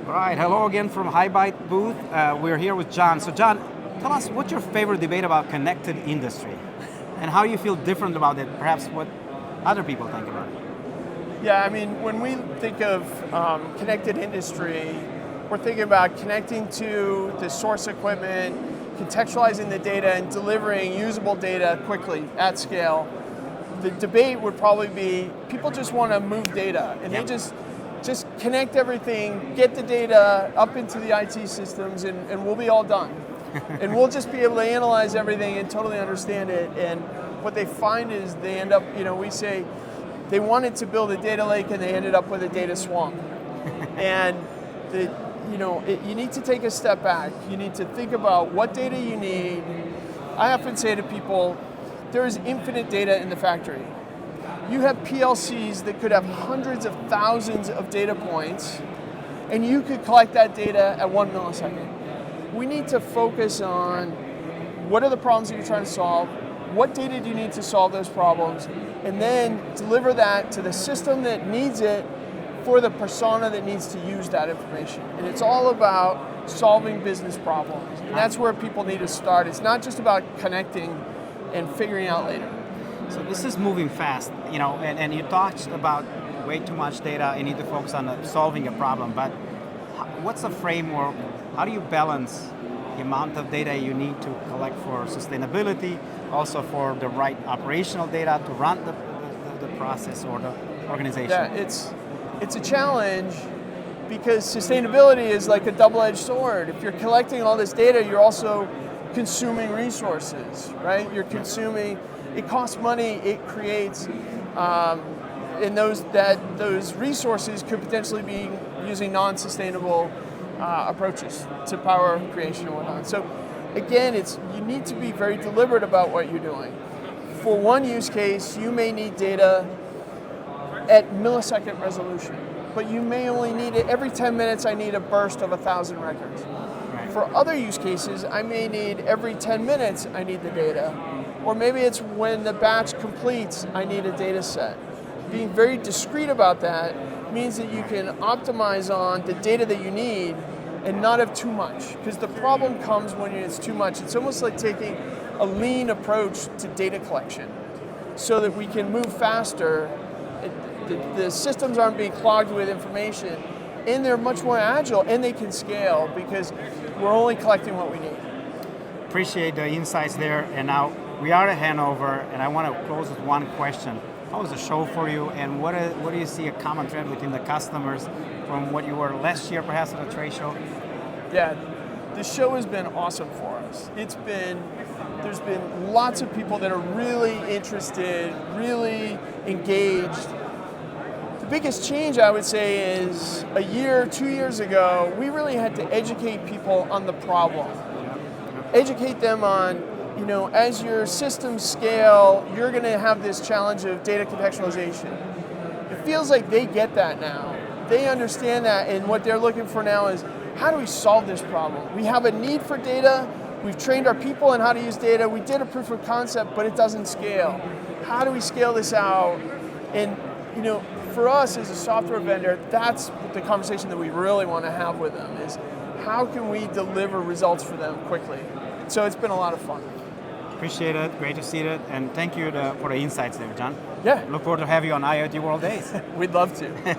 All right, hello again from HighByte booth. We're here with John. So John, tell us what's your favorite debate about connected industry? And how you feel different about it, perhaps what other people think about it? Yeah, I mean, when we think of connected industry, we're thinking about connecting to the source equipment, contextualizing the data, and delivering usable data quickly at scale. The debate would probably be, people just want to move data, and they just connect everything, get the data up into the IT systems, and we'll be all done. And we'll just be able to analyze everything and totally understand it. And what they find is they end up, we say, they wanted to build a data lake and they ended up with a data swamp. And you need to take a step back. You need to think about what data you need. I often say to people, there is infinite data in the factory. You have PLCs that could have hundreds of thousands of data points, and you could collect that data at 1 millisecond. We need to focus on what are the problems that you're trying to solve, what data do you need to solve those problems, and then deliver that to the system that needs it for the persona that needs to use that information. And it's all about solving business problems. And that's where people need to start. It's not just about connecting and figuring out later. So this is moving fast, and you talked about way too much data. You need to focus on solving a problem, but what's the framework? How do you balance the amount of data you need to collect for sustainability, also for the right operational data to run the process or the organization? Yeah, it's a challenge because sustainability is like a double-edged sword. If you're collecting all this data, you're also consuming resources, right? You're consuming, it costs money, it creates, and those resources could potentially be using non-sustainable approaches to power creation and whatnot. So again, you need to be very deliberate about what you're doing. For one use case, you may need data at millisecond resolution, but you may only need it every 10 minutes. I need a burst of 1,000 records. Right. For other use cases, I may need every 10 minutes I need the data, or maybe it's when the batch completes, I need a data set. Being very discrete about that means that you can optimize on the data that you need and not have too much, because the problem comes when it's too much. It's almost like taking a lean approach to data collection so that we can move faster. The systems aren't being clogged with information, and they're much more agile, and they can scale because we're only collecting what we need. Appreciate the insights there, and now we are at Hanover, and I want to close with one question. How was the show for you, and what do you see a common thread within the customers from what you were last year perhaps at a trade show? Yeah, the show has been awesome for us. There's been lots of people that are really interested, really engaged. The biggest change, I would say, is a year, 2 years ago, we really had to educate people on the problem. Educate them on, as your systems scale, you're going to have this challenge of data contextualization. It feels like they get that now. They understand that, and what they're looking for now is, how do we solve this problem? We have a need for data. We've trained our people on how to use data. We did a proof of concept, but it doesn't scale. How do we scale this out? And for us as a software vendor, that's the conversation that we really want to have with them, is how can we deliver results for them quickly? So it's been a lot of fun. Appreciate it, great to see it, and thank you for the insights there, John. Yeah. Look forward to have you on IoT World Days. We'd love to.